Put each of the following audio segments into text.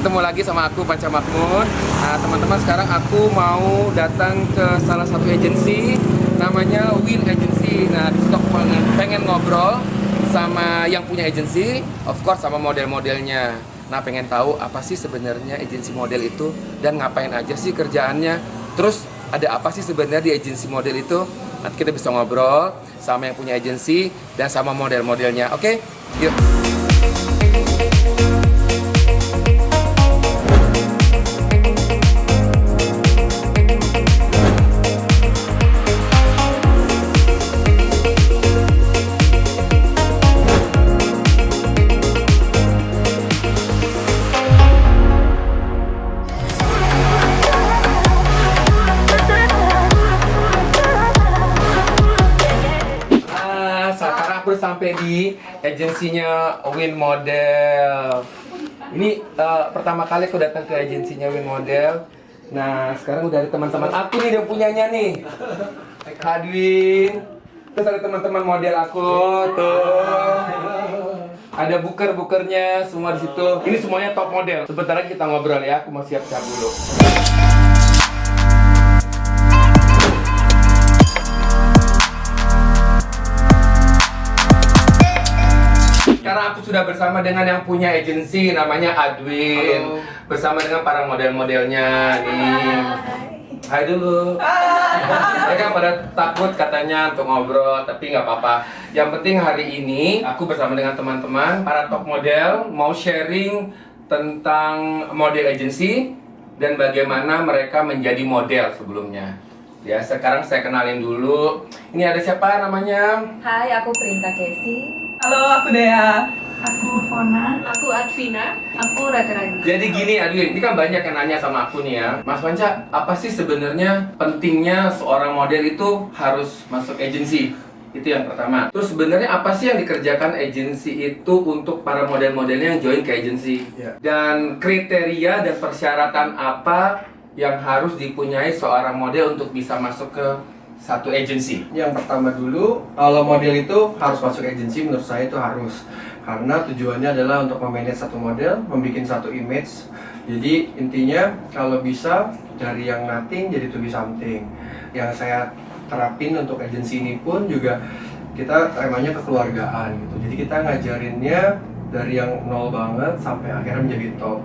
Ketemu lagi sama aku Panca Mahmud. Nah teman-teman, sekarang aku mau datang ke salah satu agensi namanya Win Agency. Nah di situ aku pengen ngobrol sama yang punya agensi, of course sama model-modelnya. Nah pengen tahu apa sih sebenarnya agensi model itu dan ngapain aja sih kerjaannya. Terus ada apa sih sebenarnya di agensi model itu. Nanti kita bisa ngobrol sama yang punya agensi dan sama model-modelnya. Oke, yuk. Sekarang aku udah sampai di agensinya Win Model. Ini pertama kali aku datang ke agensinya Win Model. Nah, sekarang udah ada teman-teman aku nih yang punyanya nih. Hadwin. Terus ada teman-teman model aku tuh. Ada buker-bukernya semua di situ. Ini semuanya top model. Sebentar lagi kita ngobrol ya. Aku mau siap-siap dulu. Sekarang aku sudah bersama dengan yang punya agensi namanya Adwin. Halo. Bersama dengan para model-modelnya nih. Hai dulu. Mereka pada takut katanya untuk ngobrol, tapi nggak apa-apa. Yang penting hari ini aku bersama dengan teman-teman para top model mau sharing tentang model agensi dan bagaimana mereka menjadi model sebelumnya. Ya, sekarang saya kenalin dulu. Ini ada siapa namanya? Hai, aku Printa Kesi. Halo, aku Dea. Aku Fona. Aku Advina. Aku Ragi. Jadi gini Adwin, ini kan banyak yang nanya sama aku nih ya, Mas Panca, apa sih sebenarnya pentingnya seorang model itu harus masuk agensi? Itu yang pertama. Terus sebenarnya apa sih yang dikerjakan agensi itu untuk para model-modelnya yang join ke agensi? Dan kriteria dan persyaratan apa yang harus dipunyai seorang model untuk bisa masuk ke satu agensi? Yang pertama dulu, kalau model itu harus masuk agensi, menurut saya itu harus. Karena tujuannya adalah untuk memanage satu model, membuat satu image. Jadi intinya kalau bisa dari yang nothing jadi to be something. Yang saya terapin untuk agensi ini pun juga kita temanya kekeluargaan gitu. Jadi kita ngajarinnya dari yang nol banget sampai akhirnya menjadi top.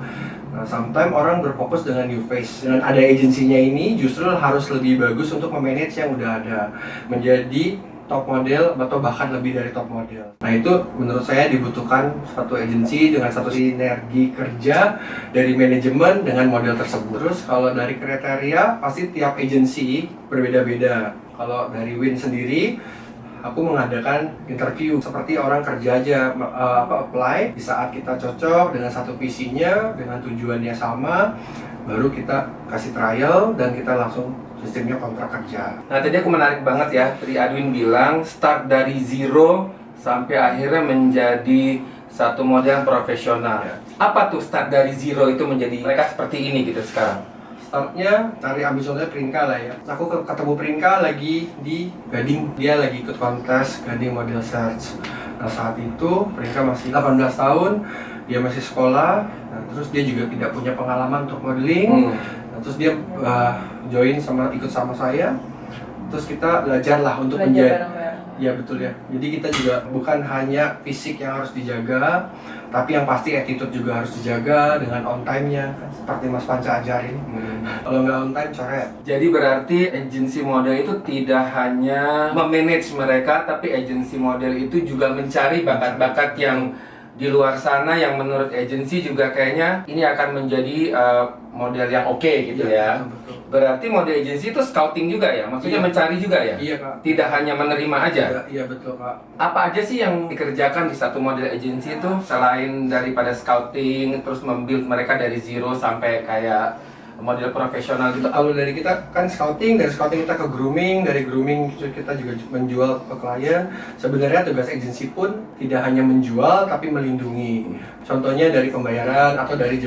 Nah, sometimes orang berfokus dengan new face. Dengan ada agensinya ini justru harus lebih bagus untuk memanage yang udah ada, menjadi top model atau bahkan lebih dari top model. Nah itu menurut saya dibutuhkan satu agensi dengan satu sinergi kerja dari manajemen dengan model tersebut. Terus kalau dari kriteria pasti tiap agensi berbeda-beda. Kalau dari Win sendiri, aku mengadakan interview seperti orang kerja aja, apply di saat kita cocok dengan satu visinya, dengan tujuannya sama, baru kita kasih trial dan kita langsung sistemnya kontrak kerja. Nah tadi aku menarik banget ya, tadi Adwin bilang start dari zero sampai akhirnya menjadi satu model profesional. Apa tuh start dari zero itu menjadi mereka seperti ini gitu sekarang? Startnya cari ambil contohnya Prinka lah ya. Aku ketemu Prinka lagi di Gading, dia lagi ikut kontes Gading Model Search. Nah saat itu Prinka masih 18 tahun, dia masih sekolah, nah, terus dia juga tidak punya pengalaman untuk modeling. Nah, terus dia ikut sama saya, terus kita belajar lah untuk menjadi. Ya betul ya. Jadi kita juga bukan hanya fisik yang harus dijaga, tapi yang pasti attitude juga harus dijaga dengan on time-nya, seperti Mas Panca ajarin. Kalau nggak on time, coret. Jadi berarti agensi model itu tidak hanya memanage mereka, tapi agensi model itu juga mencari bakat-bakat yang di luar sana yang menurut agensi juga kayaknya ini akan menjadi model yang oke gitu ya. Betul. Berarti model agensi itu scouting juga ya? Maksudnya mencari juga ya? Iya Kak. Tidak hanya menerima aja? Iya betul Kak. Apa aja sih yang dikerjakan di satu model agensi itu selain daripada scouting, terus membuild mereka dari zero sampai kayak model profesional gitu? Kalau dari kita kan scouting, dari scouting kita ke grooming, dari grooming kita juga menjual ke klien. Sebenarnya tugas agensi pun tidak hanya menjual tapi melindungi. Contohnya dari pembayaran atau dari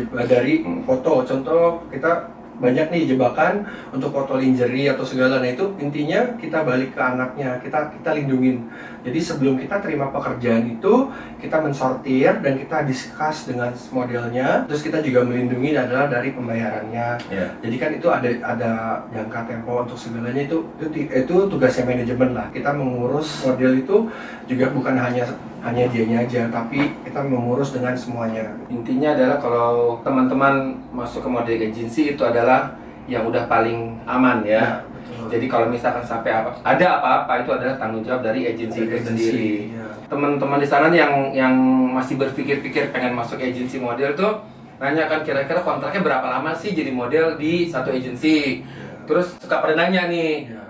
foto. Contoh kita banyak nih jebakan untuk foto lingerie atau segala. Nah itu intinya kita balik ke anaknya, kita lindungin. Jadi sebelum kita terima pekerjaan itu, kita mensortir dan kita discuss dengan modelnya. Terus kita juga melindungi adalah dari pembayarannya. Yeah. Jadi kan itu ada jangka tempo untuk segalanya, itu tugasnya manajemen lah. Kita mengurus model itu juga bukan hanya dianya aja, tapi kita mengurus dengan semuanya. Intinya adalah kalau teman-teman masuk ke model agency itu adalah yang udah paling aman ya. Betul. Jadi kalau misalkan sampai ada apa-apa itu adalah tanggung jawab dari agensi itu sendiri. Ya. Teman-teman di sana yang masih berpikir-pikir pengen masuk agensi model tuh nanya kan kira-kira kontraknya berapa lama sih jadi model di satu agensi. Terus suka pada nanya nih, Ya.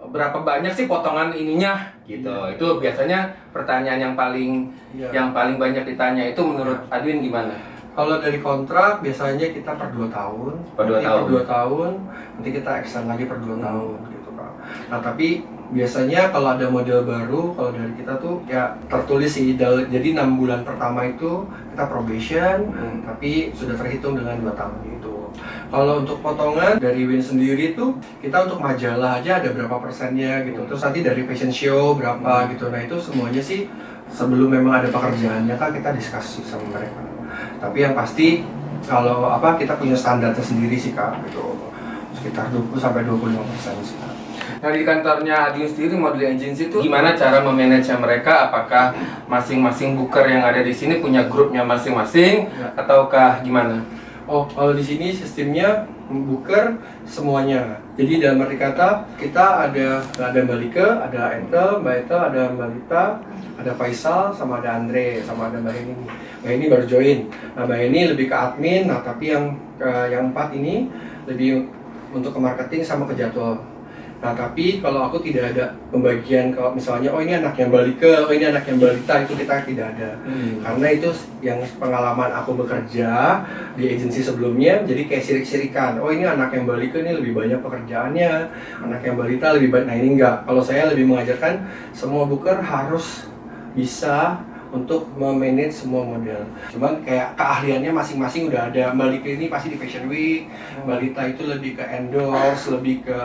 berapa banyak sih potongan ininya gitu. Itu biasanya pertanyaan yang paling Ya. banyak ditanya. Itu menurut Adwin gimana? Kalau dari kontrak biasanya kita per 2 tahun. Per 2 Nanti tahun. Per 2 tahun, nanti kita extend lagi per 2 tahun gitu Kak. Nah tapi biasanya kalau ada model baru, kalau dari kita tuh ya tertulis sih, jadi 6 bulan pertama itu kita probation, tapi sudah terhitung dengan 2 tahun gitu. Kalau untuk potongan dari Win sendiri tuh kita untuk majalah aja ada berapa persennya gitu. Terus nanti dari fashion show berapa gitu. Nah itu semuanya sih sebelum memang ada pekerjaannya kan kita diskusi sama mereka. Tapi yang pasti kalau kita punya standarnya sendiri sih Kak gitu. Sekitar 20-25% sih Kak. Nah di kantornya Adwin sendiri model agency itu gimana cara memanage mereka? Apakah masing-masing booker yang ada di sini punya grupnya masing-masing ataukah gimana? Oh, kalau di sini sistemnya booker semuanya. Jadi dalam arti kata kita ada Mbak Like, ada Ethel, Mbak Ethel, ada Mbak Lita, ada Faisal, sama ada Andre, sama ada Mbak Heni. Mbak Heni baru join. Nah, Mbak Heni lebih ke admin. Nah, tapi yang 4 ini lebih untuk ke marketing sama ke jadwal. Nah, tapi kalau aku tidak ada pembagian, kalau misalnya ini anaknya Mbak Like, ini anaknya Mbak Lita, itu kita tidak ada. Karena itu yang pengalaman aku bekerja di agensi sebelumnya, jadi kayak sirik-sirikan. Ini anaknya Mbak Like ini lebih banyak pekerjaannya, anaknya Mbak Lita lebih banyak. Nah ini enggak. Kalau saya lebih mengajarkan semua booker harus bisa untuk memanage semua model. Cuman kayak keahliannya masing-masing udah ada. Mbak Like ini pasti di Fashion Week, Mbak Lita itu lebih ke endorse, lebih ke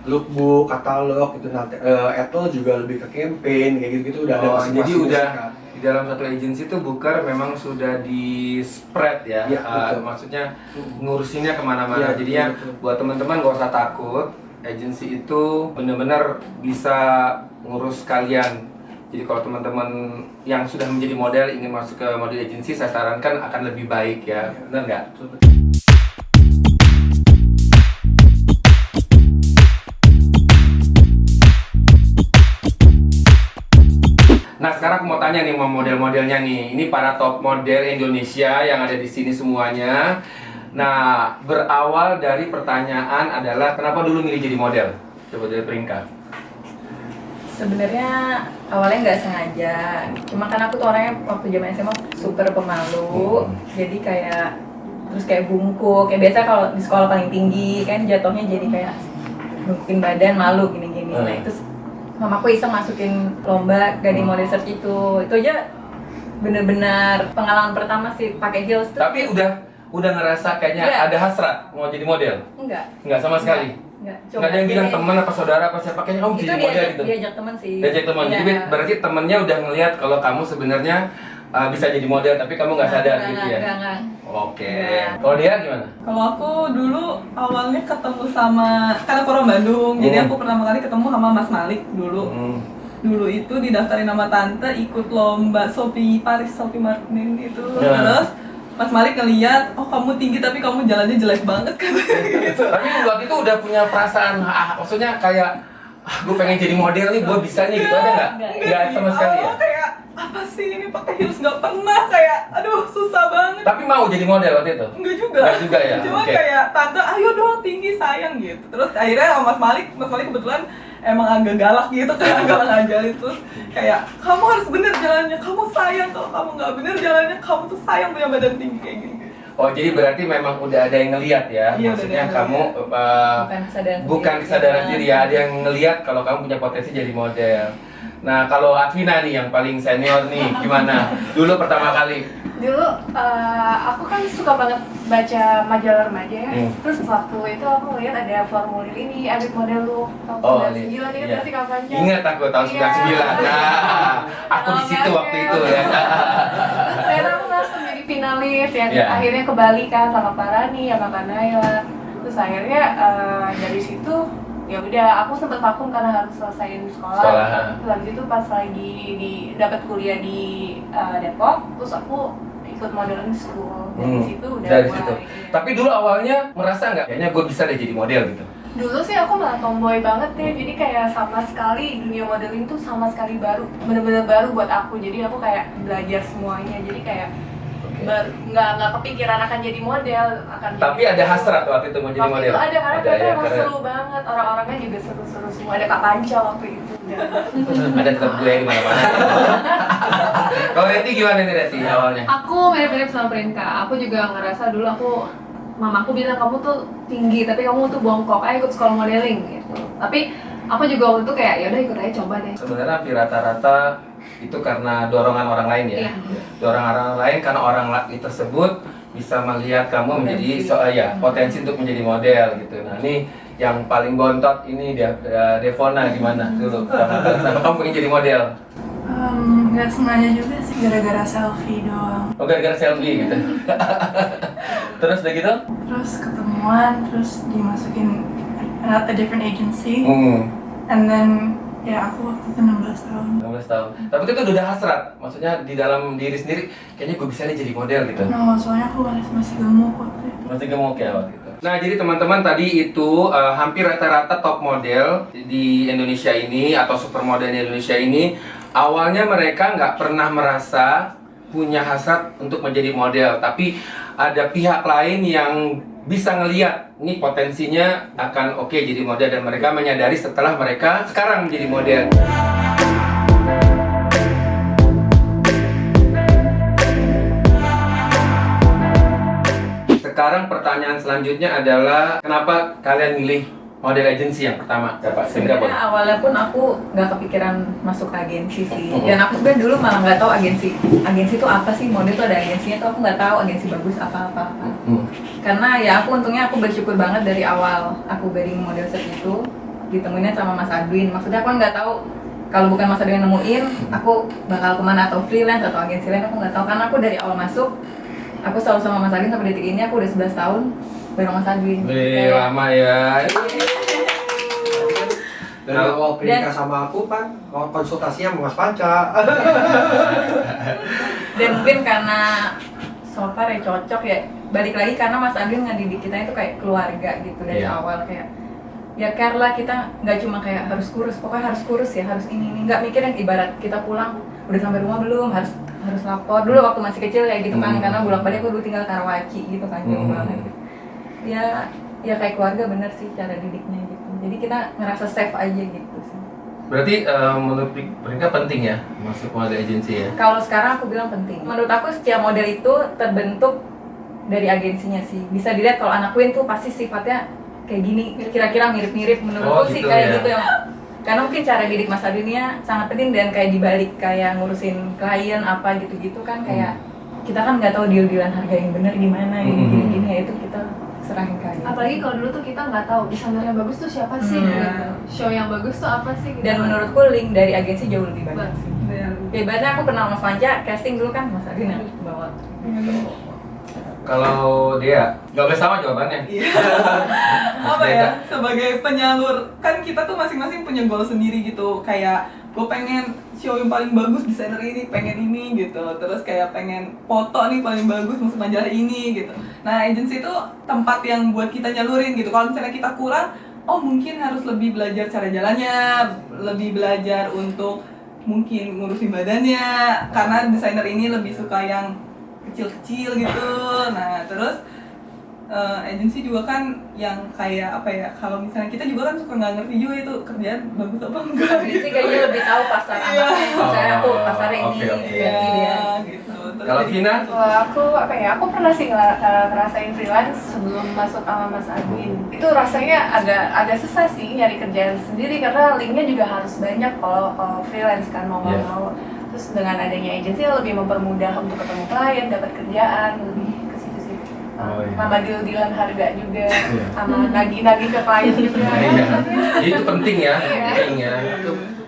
lookbook, katalog gitu. Nanti Ethel juga lebih ke campaign kayak gitu-gitu udah ada masing-masing. Jadi udah di dalam satu agensi itu booker memang sudah di spread ya. Ya, betul. Maksudnya ngurusinnya kemana-mana. Ya, Jadinya betul. buat teman-teman gak usah takut. Agensi itu benar-benar bisa ngurus kalian. Jadi kalau teman-teman yang sudah menjadi model ingin masuk ke model agensi, saya sarankan akan lebih baik ya. Benar nggak? Nah sekarang aku mau tanya nih mau model-modelnya nih. Ini para top model Indonesia yang ada di sini semuanya. Nah berawal dari pertanyaan adalah kenapa dulu milih jadi model? Coba dari peringkat. Sebenarnya awalnya nggak sengaja, cuma kan aku tuh orangnya waktu zaman SMA super pemalu, jadi kayak bungkuk, kayak biasa kalau di sekolah paling tinggi kan jatuhnya jadi kayak bungkukin badan malu gini-gini. Nah itu mamaku iseng masukin lomba Gading Model Search itu aja bener-bener pengalaman pertama sih pakai heels tuh. Tapi udah ngerasa kayaknya ada hasrat mau jadi model? Enggak sama sekali. Nggak ada yang bilang teman apa saudara apa siapa kayaknya kamu jadi model gitu. Diajak teman sih. Diajak teman. Ya. Jadi berarti temennya udah ngelihat kalau kamu sebenarnya bisa jadi model tapi kamu nggak sadar gitu ya. Enggak. Oke. Kalau dia gimana? Kalau aku dulu awalnya ketemu sama, karena aku orang Bandung, jadi aku pertama kali ketemu sama Mas Malik dulu. Dulu itu didaftarin sama tante ikut lomba Sophie Martin itu. Terus Mas Malik ngeliat, kamu tinggi tapi kamu jalannya jelek banget katanya gitu. Tapi waktu itu udah punya perasaan, maksudnya kayak gue pengen jadi model nih, gue bisa nih gitu, ada nggak? Nggak sama sekali ya? Kayak apa sih ini pakai heels, nggak pernah, kayak aduh susah banget. Tapi mau jadi model waktu itu? Enggak juga. Enggak juga ya? Cuma Oke. kayak tante ayo dong tinggi sayang gitu. Terus akhirnya sama Mas Malik kebetulan emang agak galak gitu kan, galak ngajarin. Terus kayak kamu harus bener jalannya, kamu sayang, kalau kamu nggak bener jalannya kamu tuh sayang punya badan tinggi kayak gini. Oh jadi berarti memang udah ada yang ngelihat ya? Iya, Maksudnya udah ada kamu bukan kesadaran diri ya, ada yang ngelihat kalau kamu punya potensi jadi model. Nah kalau Advina nih yang paling senior nih, gimana? Dulu pertama kali Dulu aku kan suka banget baca majalah remaja ya. Terus waktu itu aku ngeliat ada formulir ini, edit model lu tahun 99 ini iya. pasti kapan aja. Ingat aku tahun 99. Nah, aku di situ waktu itu ya. Terus ternyata aku langsung jadi finalis yang Iya. akhirnya ke Bali kan sama Kak Rani, sama Kak Naila. Terus akhirnya dari situ ya udah aku sempat vakum karena harus selesaiin sekolah. Terus habis itu pas lagi dapat kuliah di Depok, terus aku ikut modeling school. Dari situ udah dari mulai. situ. Iya. Tapi dulu awalnya merasa nggak? Kayaknya gue bisa deh jadi model gitu. Dulu sih aku malah tomboy banget ya, jadi kayak sama sekali dunia modeling tuh sama sekali baru, bener-bener baru buat aku. Jadi aku kayak belajar semuanya, jadi kayak nggak kepikiran akan jadi model, akan. Tapi jadi ada hasrat waktu itu mau jadi waktu model. itu ada karena ternyata emang karena seru banget, orang-orangnya juga seru-seru semua. Ada Kak Panca waktu itu. ada tetap gue di mana-mana. Kalau Reti gimana nih Reti awalnya? Aku mirip-mirip sama Prinka. Aku juga ngerasa dulu mamaku bilang kamu tuh tinggi tapi kamu tuh bongkok, ayo ikut sekolah modeling gitu. Tapi aku juga waktu itu kayak ya udah ikut aja coba deh. Sebenarnya hampir rata-rata itu karena dorongan orang lain ya. Iya. Dorongan orang lain karena orang lain tersebut bisa melihat kamu menjadi potensi untuk menjadi model gitu. Nah ini yang paling bontot ini dia Devona gimana dulu? Kenapa kamu pengen jadi model? Nggak sengaja juga sih, gara-gara selfie doang. Oh gara-gara selfie gitu. Terus udah gitu? Terus ketemuan, terus dimasukin a different agency, and then ya aku waktu itu 16 tahun. 16 tahun. Tapi itu udah hasrat, maksudnya di dalam diri sendiri, kayaknya gue bisa nih jadi model gitu. No, soalnya aku masih gemuk waktu itu. Masih gemuk ya waktu itu. Nah jadi teman-teman tadi itu hampir rata-rata top model di Indonesia ini atau supermodel di Indonesia ini awalnya mereka nggak pernah merasa punya hasrat untuk menjadi model, tapi ada pihak lain yang bisa ngelihat nih potensinya akan oke jadi model dan mereka menyadari setelah mereka sekarang menjadi model. Sekarang pertanyaan selanjutnya adalah kenapa kalian milih model agency yang pertama? Siapa? Sebenarnya awalnya pun aku nggak kepikiran masuk agensi sih. Dan aku sebenarnya dulu malah nggak tahu agensi itu apa sih, model itu ada agensinya tuh aku nggak tahu agensi bagus apa. Karena ya aku untungnya aku bersyukur banget dari awal aku wedding model set itu ditemuinnya sama Mas Adwin. Maksudnya aku nggak tahu kalau bukan Mas Adwin nemuin, aku bakal kemana atau freelance atau agensi lain aku nggak tahu. Karena aku dari awal masuk aku selalu sama Mas Adwin sampai detik ini aku udah 11 tahun bareng Mas Adwin. Lama ya. Dan awal Prinka sama aku kan konsultasinya sama Mas Panca. Dan mungkin karena so far ya cocok ya, balik lagi karena Mas Adwin ngedidik kita itu kayak keluarga gitu dari awal, kayak ya care lah, kita nggak cuma kayak harus kurus, pokoknya harus kurus ya, harus ini nggak mikir yang ibarat kita pulang udah sampai rumah belum, harus lapor dulu waktu masih kecil kayak gitu kan, karena bolak-balik aku dulu tinggal Karawaci gitu kan, jauh banget gitu. Ya kayak keluarga bener sih cara didiknya gitu, jadi kita ngerasa safe aja gitu sih. Berarti menurut Prinka penting ya masuk model agensi ya? Kalau sekarang aku bilang penting. Menurut aku setiap model itu terbentuk dari agensinya sih. Bisa dilihat kalau anak Queen tuh pasti sifatnya kayak gini, kira-kira mirip-mirip menurutku sih kayak ya. gitu ya. Karena mungkin cara didik Mas Adwinnya sangat penting, dan kayak dibalik kayak ngurusin klien apa gitu-gitu kan kayak kita kan nggak tahu deal-dealan harga yang bener gimana, gini-gini ya, itu kita serahin ke agensi. Apalagi kalau dulu tuh kita nggak tahu desainer yang bagus tuh siapa sih, gitu. Show yang bagus tuh apa sih gitu. Dan menurutku link dari agensi jauh lebih banyak sih. Ya ibaratnya aku kenal Mas Panca, casting dulu kan Mas Adwin yang bawa. Kalau dia nggak boleh sama jawabannya. Apa ya, sebagai penyalur kan kita tuh masing-masing punya goal sendiri gitu, kayak gue pengen show yang paling bagus desainer ini, pengen ini gitu, terus kayak pengen foto nih paling bagus masuk majalah ini gitu. Nah agency itu tempat yang buat kita nyalurin gitu. Kalau misalnya kita kurang, oh mungkin harus lebih belajar cara jalannya, lebih belajar untuk mungkin ngurusin badannya, karena desainer ini lebih suka yang kecil-kecil gitu. Nah terus agensi juga kan yang kayak apa ya, kalau misalnya kita juga kan suka nggak ngerti juga itu kerjaan bagus apa enggak Jadi gitu. kayaknya lebih tahu pasar anaknya, misalnya aku pasarnya ini, berarti dia. Gitu. Terus Kalau jadi- Vina? Kalau aku apa ya, aku pernah sih ngerasain freelance sebelum masuk sama Mas Adwin. Itu rasanya agak susah sih nyari kerjaan sendiri karena linknya juga harus banyak kalau freelance kan mau nggak mau. Terus dengan adanya agensi lebih mempermudah untuk ketemu klien, dapat kerjaan, lebih ke situ sih. Tambah deal-dealan harga juga, sama nagih-nagih ke klien juga. Jadi itu penting ya, Iya. penting ya.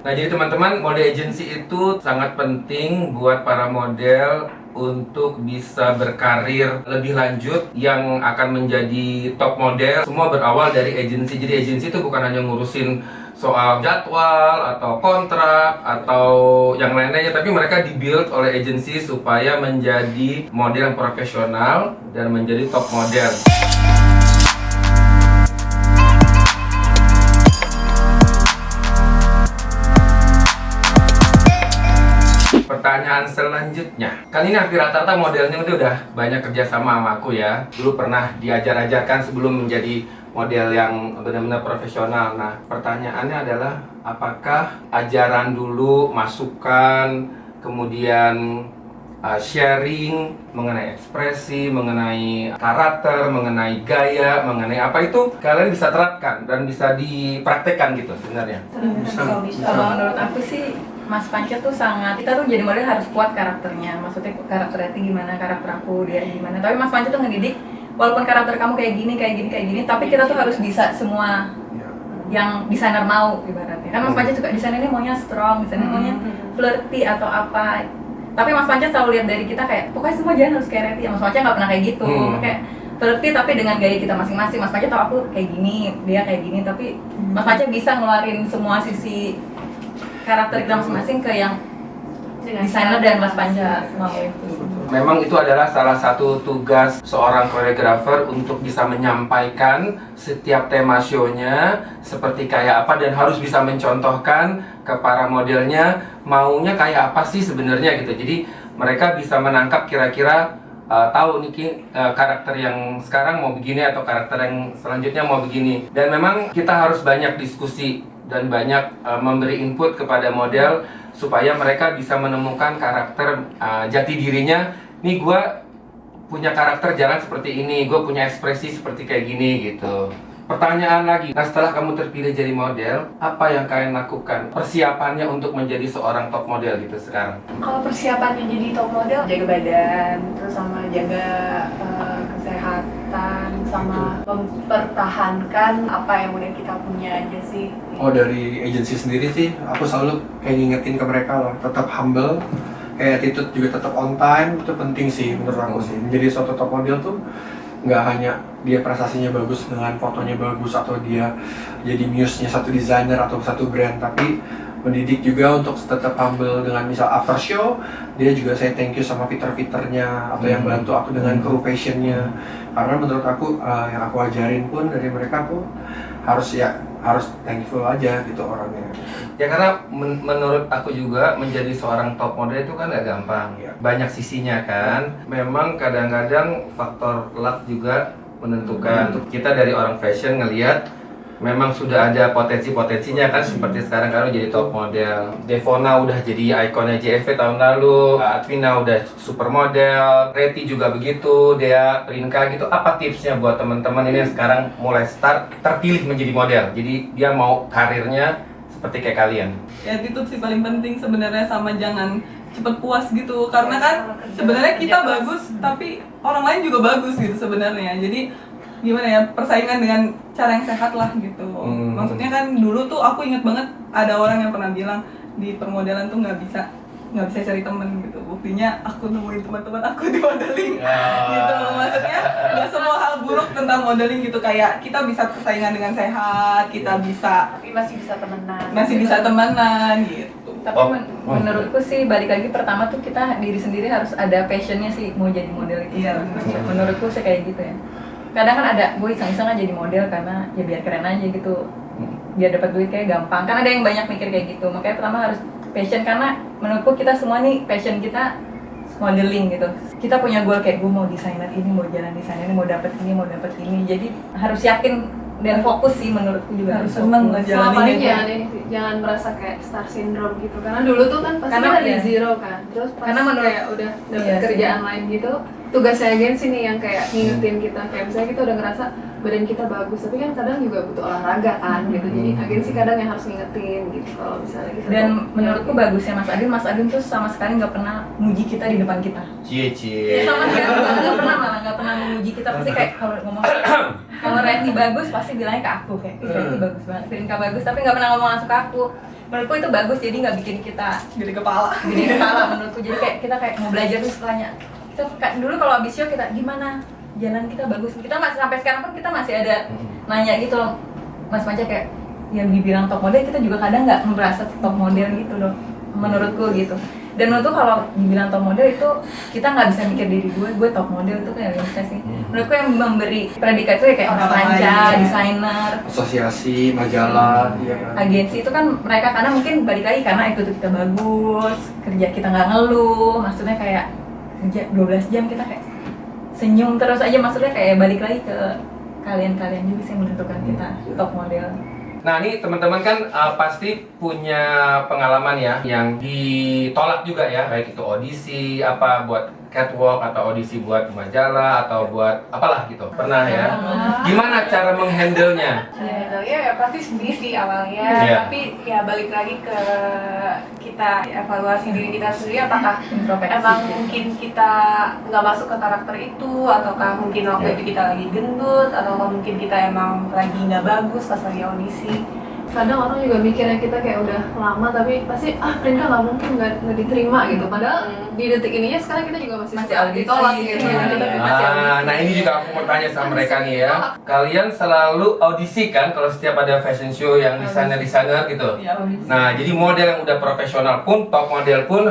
Nah jadi teman-teman, model agency itu sangat penting buat para model untuk bisa berkarir lebih lanjut yang akan menjadi top model. Semua berawal dari agency. Jadi agency itu bukan hanya ngurusin soal jadwal atau kontrak atau yang lain-lainnya, tapi mereka dibuild oleh agency supaya menjadi model yang profesional dan menjadi top model. Pertanyaan selanjutnya, kan ini hampir rata-rata modelnya udah banyak kerja sama aku ya. Dulu pernah diajar-ajarkan sebelum menjadi model yang benar-benar profesional. Nah, pertanyaannya adalah apakah ajaran dulu, masukan, kemudian sharing mengenai ekspresi, mengenai karakter, mengenai gaya, mengenai apa itu kalian bisa terapkan dan bisa dipraktekkan gitu sebenarnya? Bisa. Kalau menurut aku sih Mas Panca tuh sangat, kita tuh jadi model harus kuat karakternya. Maksudnya karakternya itu gimana, karakter aku, dia gimana. Tapi Mas Panca tuh ngedidik, walaupun karakter kamu kayak gini, tapi kita tuh harus bisa semua yang desainer mau ibaratnya. Kan Mas Panca suka desainer ini maunya strong, desainer maunya flirty atau apa. Tapi Mas Panca selalu lihat dari kita kayak, pokoknya semua jangan harus kayak Reti. Mas Panca nggak pernah kayak gitu. Kayak flirty tapi dengan gaya kita masing-masing. Mas Panca tahu aku kayak gini, dia kayak gini, tapi Mas Panca bisa ngeluarin semua sisi karakter kita masing-masing ke yang desainer dan Mas Panca mau itu. Memang itu adalah salah satu tugas seorang koreografer untuk bisa menyampaikan setiap tema show-nya seperti kayak apa dan harus bisa mencontohkan ke para modelnya maunya kayak apa sih sebenarnya gitu. Jadi mereka bisa menangkap kira-kira tahu nih karakter yang sekarang mau begini atau karakter yang selanjutnya mau begini. Dan memang kita harus banyak diskusi dan banyak memberi input kepada model supaya mereka bisa menemukan karakter jati dirinya. Nih gue punya karakter jalan seperti ini, gue punya ekspresi seperti kayak gini gitu. Pertanyaan lagi, nah setelah kamu terpilih jadi model, apa yang kalian lakukan? Persiapannya untuk menjadi seorang top model gitu sekarang? Kalau persiapannya jadi top model, jaga badan, terus sama jaga kesehatan, sama mempertahankan apa yang udah kita punya aja sih. Oh, dari agensi sendiri sih, aku selalu kayak ngingetin ke mereka lah, tetap humble, kayak attitude juga tetap on time, itu penting sih menurut aku sih. Menjadi suatu top model tuh nggak hanya dia prestasinya bagus dengan fotonya bagus atau dia jadi muse-nya satu desainer atau satu brand, tapi mendidik juga untuk tetap humble dengan misal after show dia juga saya thank you sama fitter-fitternya atau yang bantu aku dengan kru fashionnya, karena menurut aku yang aku ajarin pun dari mereka tuh harus thankful aja gitu orangnya. Ya karena menurut aku juga menjadi seorang top model itu kan gak gampang ya. Banyak sisinya kan. Memang kadang-kadang faktor luck juga menentukan. Kita dari orang fashion ngelihat memang sudah ada potensi-potensinya kan, seperti sekarang kalau jadi top model. Devona udah jadi ikonnya JFV tahun lalu, Advina udah supermodel, Reti juga begitu, Dea, Rinka gitu. Apa tipsnya buat teman-teman ini yang sekarang mulai start terpilih menjadi model? Jadi dia mau karirnya seperti kayak kalian. Ya itu sih paling penting sebenarnya, sama jangan cepet puas gitu, karena kan sebenarnya kita bagus tapi orang lain juga bagus gitu sebenarnya. Jadi gimana ya, persaingan dengan cara yang sehat lah gitu. Maksudnya kan dulu tuh aku inget banget ada orang yang pernah bilang di permodelan tuh nggak bisa cari temen gitu. Buktinya aku nemuin teman-teman aku di modeling gitu. Maksudnya nggak semua hal buruk tentang modeling gitu, kayak kita bisa persaingan dengan sehat, kita bisa Tapi masih bisa temenan gitu. Tapi menurutku sih balik lagi, pertama tuh kita diri sendiri harus ada passionnya sih mau jadi model itu. Iya. Menurutku sih kayak gitu ya. Kadang kan ada gue iseng-iseng aja jadi model karena ya biar keren aja gitu, biar dapat duit kayak gampang. Kan ada yang banyak mikir kayak gitu. Makanya pertama harus passion, karena menurutku kita semua nih passion kita modeling gitu. Kita punya goal kayak gue mau desainer ini, mau jalan desainer ini, mau dapat ini. Jadi harus yakin dan fokus sih, menurutku juga harus seneng fokus. Sama paling ngejalaninnya. jangan merasa kayak star syndrome gitu, karena dulu tuh kan pasti Karena dari iya. zero kan, terus pas Karena menurut- kayak udah dapet iya sih. kerjaan lain gitu, tugasnya agensi nih yang kayak ngingetin kita, kayak misalnya kita udah ngerasa badan kita bagus, tapi kan kadang juga butuh olahraga kan gitu. Jadi agensi kadang yang harus ngingetin gitu kalau misalnya kita. Dan menurutku bagusnya Mas Adin tuh sama sekali nggak pernah muji kita di depan kita. Cie. Sama sekali nggak pernah, malah nggak pernah memuji kita. Pasti kayak kalau ngomong kalau Reti bagus pasti bilangnya ke aku kayak Reti bagus banget, Prinka bagus, tapi nggak pernah ngomong langsung ke aku. Menurutku itu bagus, jadi nggak bikin kita Gede kepala. menurutku. Jadi kayak kita kayak mau belajar terus setelahnya. Kita kayak dulu kalau habis show kita gimana? Jalan kita bagus. Kita masih sampai sekarang pun kita masih ada nanya gitu loh. Mas Maja kayak yang dibilang top model, kita juga kadang nggak merasa top model gitu loh. Menurutku gitu. Dan menurutku kalau dibilang top model itu kita nggak bisa mikir diri gue top model itu kayak nggak bisa sih. Menurutku yang memberi predikat itu ya kayak orang panca, desainer, Asosiasi, majalah, iya kan. agensi itu kan mereka karena mungkin balik lagi karena itu kita bagus, kerja kita nggak ngeluh, maksudnya kayak kerja 12 jam kita kayak senyum terus aja, maksudnya kayak balik lagi ke kalian juga sih yang menentukan kita top model. Nah ini teman-teman kan pasti punya pengalaman ya yang ditolak juga ya, baik itu audisi apa buat catwalk atau audisi buat majalah atau buat apalah gitu, pernah ya? Gimana cara menghandle-nya? Ya pasti sedih sih awalnya, Iya. tapi ya balik lagi ke kita evaluasi diri kita sendiri, apakah Introspeksi. emang mungkin kita nggak masuk ke karakter itu, ataukah mungkin waktu itu kita lagi gendut, ataukah mungkin kita emang lagi nggak bagus pas lagi audisi. Kadang orang juga mikirnya kita kayak udah lama tapi pasti Prinka nggak mungkin nggak diterima gitu. Padahal di detik ininya sekarang kita juga masih suka audisi, ditolak gitu. Kita masih audisi. Nah ini juga aku mau tanya sama mereka nih ya. Kalian selalu audisi kan kalau setiap ada fashion show yang desainer gitu? Iya, audisi. Nah jadi model yang udah profesional pun, top model pun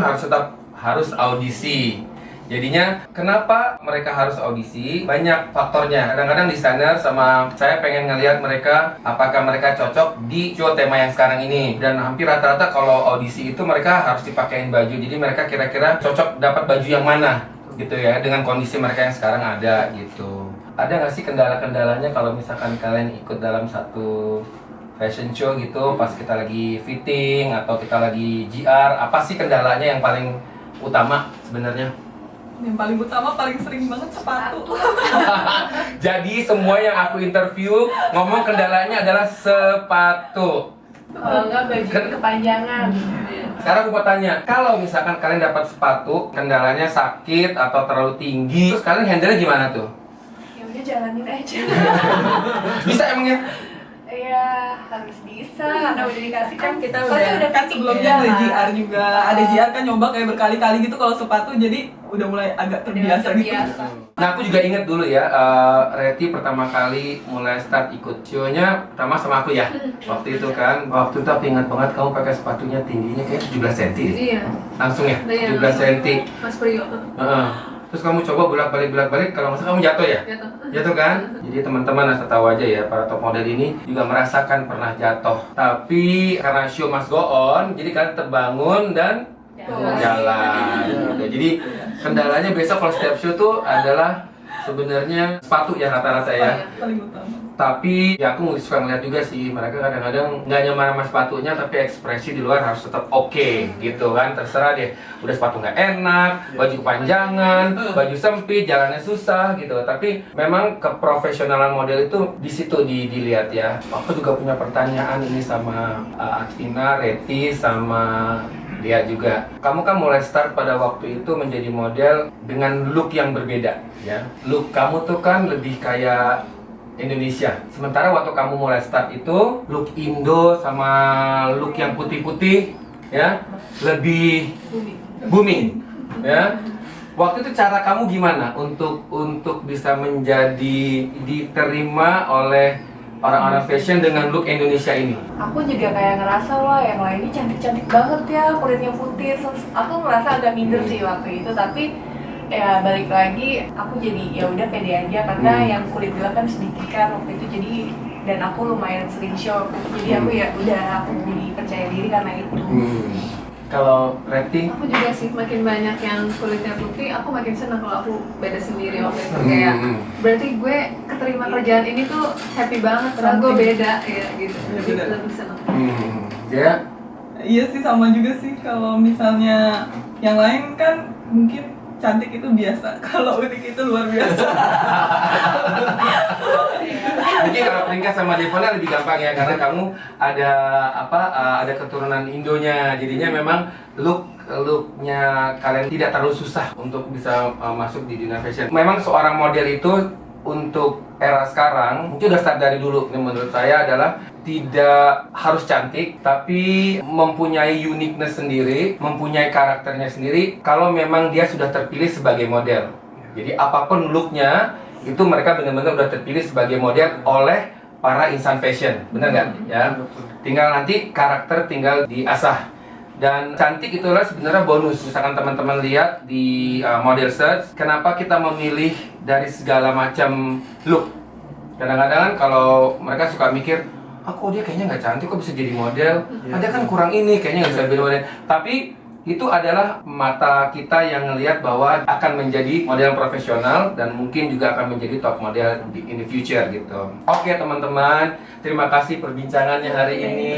harus audisi. Jadinya kenapa mereka harus audisi? Banyak faktornya. Kadang-kadang desainer sama saya pengen ngelihat mereka apakah mereka cocok di show tema yang sekarang ini. Dan hampir rata-rata kalau audisi itu mereka harus dipakein baju. Jadi mereka kira-kira cocok dapat baju yang mana gitu ya dengan kondisi mereka yang sekarang ada gitu. Ada nggak sih kendala-kendalanya kalau misalkan kalian ikut dalam satu fashion show gitu pas kita lagi fitting atau kita lagi GR, apa sih kendalanya yang paling utama sebenarnya? Yang paling utama paling sering banget sepatu. Jadi semua yang aku interview ngomong kendalanya adalah sepatu. Kalau nggak baju kepanjangan. Sekarang aku mau tanya, kalau misalkan kalian dapat sepatu, kendalanya sakit atau terlalu tinggi, terus kalian handle gimana tuh? Ya udah jalanin aja. Bisa emangnya? Ya harus bisa, karena udah dikasih kan Kita pasti udah Kan fitting sebelumnya ada jalan. GR juga, ada GR kan nyoba kayak berkali-kali gitu kalau sepatu, jadi udah mulai agak terbiasa gitu. Nah aku juga inget dulu ya, Reti pertama kali mulai start ikut show-nya pertama sama aku ya. Waktu itu kan, waktu itu aku ingat banget kamu pakai sepatunya tingginya kayak 17 cm deh. Iya. Langsung ya, Iya, 17 cm. Mas Priyo. Terus kamu coba bolak-balik, kalau nggak salah kamu jatuh ya? Jatuh kan? Jadi teman-teman asal tahu aja ya, para top model ini juga merasakan pernah jatuh. Tapi karena show must go on, jadi kalian terbangun dan jalan. Gitu. Jadi kendalanya besok kalau setiap show tuh adalah sebenarnya sepatu ya rata-rata ya. Paling utama. Tapi ya aku suka ngeliat juga sih, mereka kadang-kadang nggak nyaman sama sepatunya, tapi ekspresi di luar harus tetap oke gitu kan. Terserah deh, udah sepatu nggak enak, baju kepanjangan, baju sempit, jalannya susah gitu. Tapi memang keprofesionalan model itu di situ dilihat ya. Aku juga punya pertanyaan ini sama Advina, Reti, sama Lia juga. Kamu kan mulai start pada waktu itu menjadi model dengan look yang berbeda ya. Look kamu tuh kan lebih kayak Indonesia. Sementara waktu kamu mulai start itu look Indo sama look yang putih-putih ya lebih booming ya. Waktu itu cara kamu gimana untuk bisa menjadi diterima oleh orang-orang fashion dengan look Indonesia ini? Aku juga kayak ngerasa wah yang lain ini cantik-cantik banget ya, kulitnya putih. Terus aku merasa agak minder sih waktu itu, tapi ya balik lagi aku jadi ya udah pede aja karena yang kulit gelap kan sedikit kan waktu itu, jadi dan aku lumayan sering show, jadi aku ya udah aku jadi percaya diri karena itu. Kalau Reti? Aku juga sih makin banyak yang kulitnya putih, aku makin senang kalau aku beda sendiri waktu itu. Kayak berarti gue keterima kerjaan ini tuh happy banget karena gue beda ya gitu. Lebih senang. Ya. Iya sih, sama juga sih. Kalau misalnya yang lain kan mungkin cantik itu biasa, kalau unik itu luar biasa. Mungkin kalau Prinka sama Devona lebih gampang ya, karena kamu ada ada keturunan Indonya, jadinya memang looknya kalian tidak terlalu susah untuk bisa masuk di dunia fashion. Memang seorang model itu untuk era sekarang mungkin udah start dari dulu. Ini menurut saya adalah tidak harus cantik, tapi mempunyai uniqueness sendiri, mempunyai karakternya sendiri. Kalau memang dia sudah terpilih sebagai model, jadi apapun looknya itu mereka benar-benar udah terpilih sebagai model oleh para insan fashion, benar nggak? Ya, tinggal nanti karakter tinggal diasah. Dan cantik itulah sebenarnya bonus. Misalkan teman-teman lihat di model search, kenapa kita memilih dari segala macam look. Kadang-kadang kalau mereka suka mikir, kok dia kayaknya nggak cantik, kok bisa jadi model? Ada kan kurang ini, kayaknya nggak bisa jadi model. Tapi itu adalah mata kita yang ngelihat bahwa akan menjadi model profesional dan mungkin juga akan menjadi top model in the future gitu. Oke teman-teman, terima kasih perbincangannya hari ini.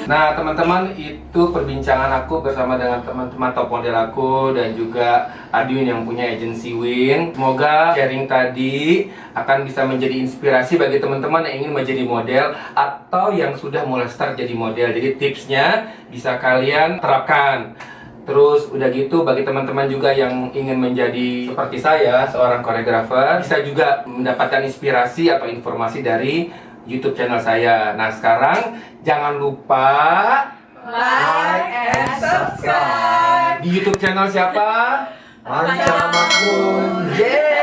Nah teman-teman, itu perbincangan aku bersama dengan teman-teman top model aku dan juga Adwin yang punya agensi Win. Semoga sharing tadi akan bisa menjadi inspirasi bagi teman-teman yang ingin menjadi model atau yang sudah mulai start jadi model. Jadi tipsnya bisa kalian terapkan. Terus udah gitu bagi teman-teman juga yang ingin menjadi seperti saya, seorang koreografer, bisa juga mendapatkan inspirasi atau informasi dari YouTube channel saya. Nah sekarang jangan lupa Like and subscribe. di YouTube channel siapa? Lancar Makmun. Yeay!